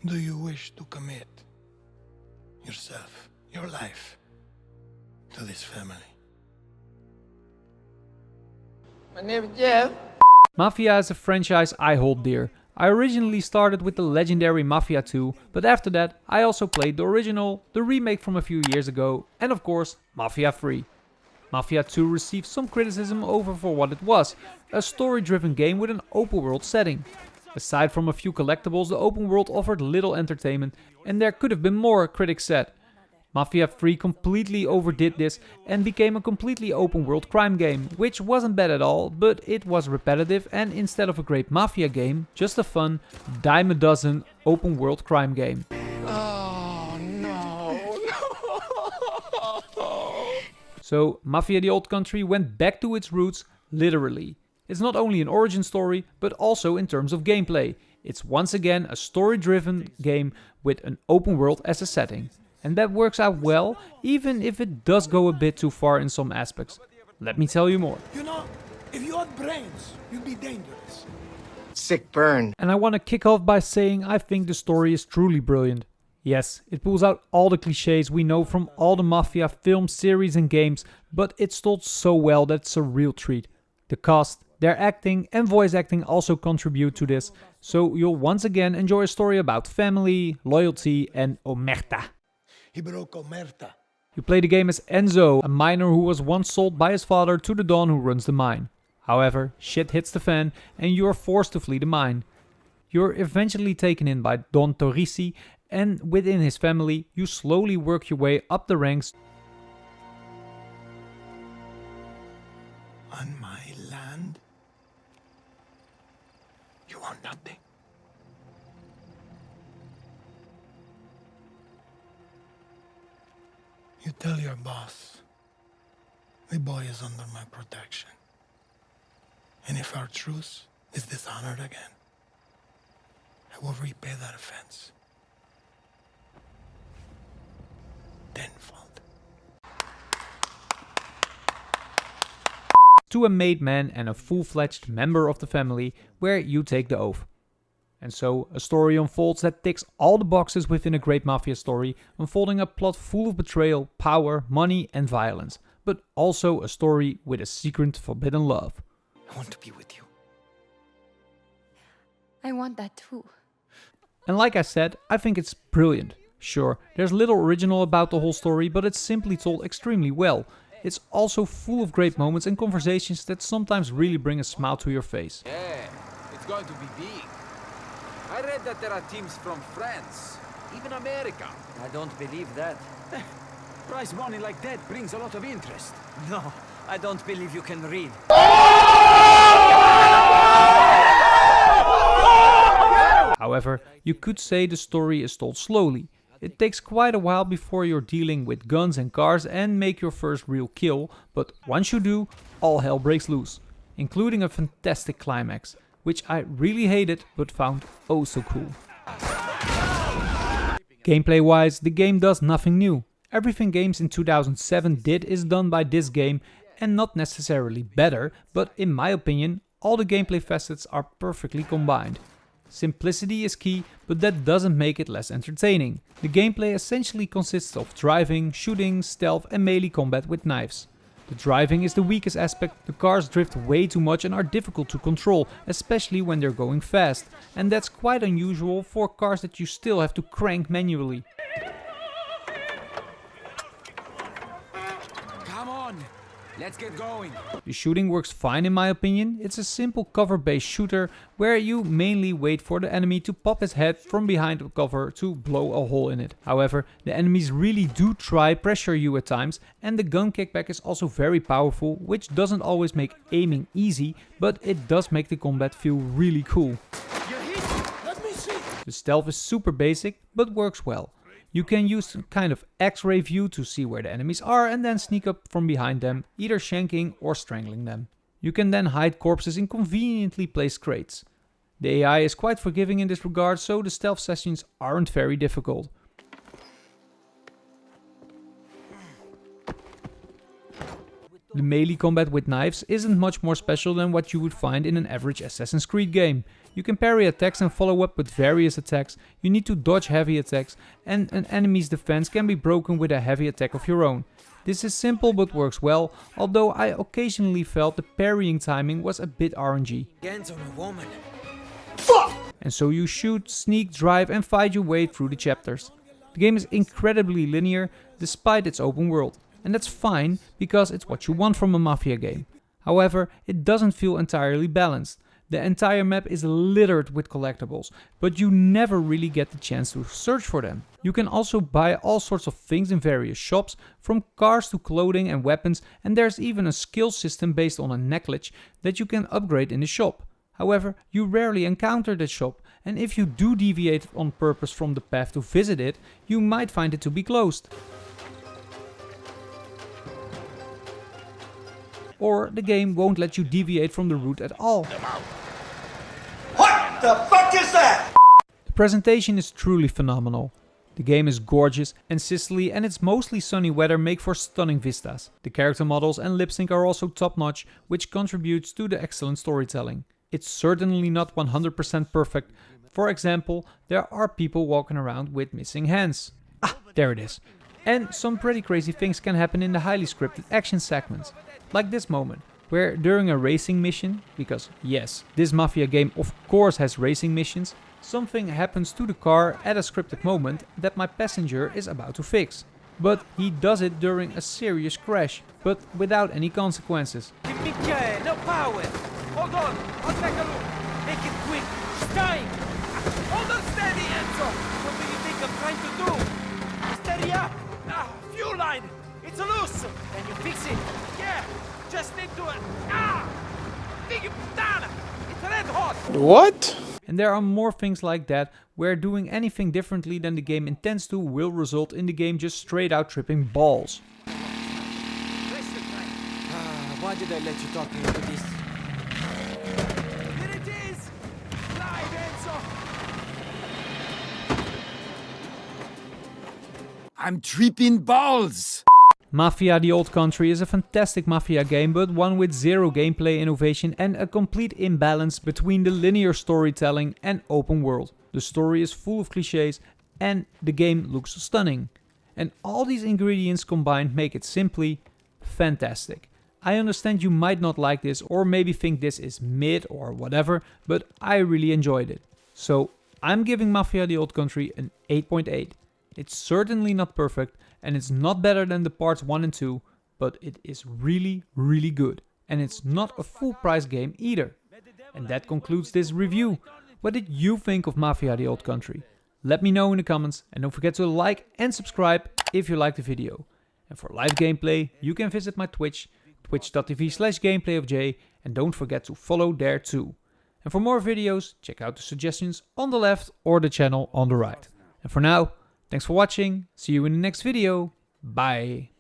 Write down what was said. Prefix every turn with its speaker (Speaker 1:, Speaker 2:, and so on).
Speaker 1: Do you wish to commit yourself, your life, to this family?
Speaker 2: My name is Jeff.
Speaker 3: Mafia is a franchise I hold dear. I originally started with the legendary Mafia 2, but after that I also played the original, the remake from a few years ago, and of course Mafia 3. Mafia 2 received some criticism over for what it was, a story-driven game with an open world setting. Aside from a few collectibles, the open world offered little entertainment, and there could have been more, critics said. Mafia 3 completely overdid this and became a completely open world crime game, which wasn't bad at all, but it was repetitive and instead of a great Mafia game, just a fun, dime a dozen open world crime game.
Speaker 1: Oh, no.
Speaker 3: So Mafia The Old Country went back to its roots, literally. It's not only an origin story, but also in terms of gameplay. It's once again a story-driven game with an open world as a setting. And that works out well, even if it does go a bit too far in some aspects. Let me tell you more.
Speaker 1: You know, if you had brains, you'd be dangerous.
Speaker 4: Sick burn.
Speaker 3: And I want to kick off by saying I think the story is truly brilliant. Yes, it pulls out all the cliches we know from all the Mafia films, series and games, but it's told so well that it's a real treat. The cast, their acting and voice acting also contribute to this, so you'll once again enjoy a story about family, loyalty and omerta.
Speaker 1: He broke Omerta.
Speaker 3: You play the game as Enzo, a miner who was once sold by his father to the Don who runs the mine. However, shit hits the fan and you are forced to flee the mine. You're eventually taken in by Don Torrisi, and within his family you slowly work your way up the ranks.
Speaker 1: On my land, you want nothing. You tell your boss, the boy is under my protection. And if our truce is dishonored again, I will repay that offense tenfold.
Speaker 3: To a made man and a full-fledged member of the family, where you take the oath. And so, a story unfolds that ticks all the boxes within a great Mafia story, unfolding a plot full of betrayal, power, money and violence, but also a story with a secret forbidden love.
Speaker 1: I want to be with you.
Speaker 5: I want that too.
Speaker 3: And like I said, I think it's brilliant. Sure, there's little original about the whole story, but it's simply told extremely well. It's also full of great moments and conversations that sometimes really bring a smile to your face.
Speaker 6: Yeah, it's going to be big. I read that there are teams from France, even America.
Speaker 7: I don't believe that.
Speaker 6: Prize money like that brings a lot of interest.
Speaker 7: No, I don't believe you can read.
Speaker 3: However, you could say the story is told slowly. It takes quite a while before you're dealing with guns and cars and make your first real kill, but once you do, all hell breaks loose, including a fantastic climax, which I really hated but found oh so cool. Gameplay wise, the game does nothing new. Everything games in 2007 did is done by this game, and not necessarily better, but in my opinion, all the gameplay facets are perfectly combined. Simplicity is key, but that doesn't make it less entertaining. The gameplay essentially consists of driving, shooting, stealth and melee combat with knives. The driving is the weakest aspect. The cars drift way too much and are difficult to control, especially when they're going fast. And that's quite unusual for cars that you still have to crank manually.
Speaker 6: Come on, let's get going.
Speaker 3: The shooting works fine in my opinion. It's a simple cover-based shooter where you mainly wait for the enemy to pop his head from behind the cover to blow a hole in it. However, the enemies really do try pressure you at times, and the gun kickback is also very powerful, which doesn't always make aiming easy, but it does make the combat feel really cool.
Speaker 1: Let me see.
Speaker 3: The stealth is super basic, but works well. You can use some kind of X-ray view to see where the enemies are and then sneak up from behind them, either shanking or strangling them. You can then hide corpses in conveniently placed crates. The AI is quite forgiving in this regard, so the stealth sessions aren't very difficult. The melee combat with knives isn't much more special than what you would find in an average Assassin's Creed game. You can parry attacks and follow up with various attacks, you need to dodge heavy attacks, and an enemy's defense can be broken with a heavy attack of your own. This is simple but works well, although I occasionally felt the parrying timing was a bit RNG.
Speaker 7: Hands on a woman.
Speaker 3: And so you shoot, sneak, drive and fight your way through the chapters. The game is incredibly linear despite its open world. And that's fine, because it's what you want from a Mafia game. However, it doesn't feel entirely balanced. The entire map is littered with collectibles, but you never really get the chance to search for them. You can also buy all sorts of things in various shops, from cars to clothing and weapons, and there's even a skill system based on a necklace that you can upgrade in the shop. However, you rarely encounter that shop, and if you do deviate on purpose from the path to visit it, you might find it to be closed. Or the game won't let you deviate from the route at all.
Speaker 5: What the fuck is that?
Speaker 3: The presentation is truly phenomenal. The game is gorgeous, and Sicily and its mostly sunny weather make for stunning vistas. The character models and lip sync are also top notch, which contributes to the excellent storytelling. It's certainly not 100% perfect. For example, there are people walking around with missing hands. Ah, there it is. And some pretty crazy things can happen in the highly scripted action segments. Like this moment, where during a racing mission, because yes, this Mafia game of course has racing missions, something happens to the car at a scripted moment that my passenger is about to fix. But he does it during a serious crash, but without any consequences.
Speaker 7: No power.
Speaker 6: Hold on, I'll take a look.
Speaker 7: Make it quick. It's time.
Speaker 6: Hold on steady, Enzo.
Speaker 7: What do you think I'm trying to do?
Speaker 6: Steady up. Fuel line. It's loose.
Speaker 7: Can you fix it?
Speaker 6: Yeah, just need to... Figli puttana. It's red hot.
Speaker 5: What?
Speaker 3: And there are more things like that, where doing anything differently than the game intends to will result in the game just straight out tripping balls.
Speaker 7: Why did I let you talk me into this?
Speaker 6: Here it is. Live, Enzo. I'm tripping balls.
Speaker 3: Mafia The Old Country is a fantastic Mafia game, but one with zero gameplay innovation and a complete imbalance between the linear storytelling and open world. The story is full of cliches and the game looks stunning. And all these ingredients combined make it simply fantastic. I understand you might not like this or maybe think this is mid or whatever, but I really enjoyed it. So I'm giving Mafia The Old Country an 8.8. It's certainly not perfect and it's not better than the parts 1 and 2, but it is really, really good. And it's not a full price game either. And that concludes this review. What did you think of Mafia The Old Country? Let me know in the comments and don't forget to like and subscribe if you liked the video. And for live gameplay, you can visit my Twitch, twitch.tv/gameplayofj, and don't forget to follow there too. And for more videos, check out the suggestions on the left or the channel on the right. And for now, thanks for watching, see you in the next video, bye!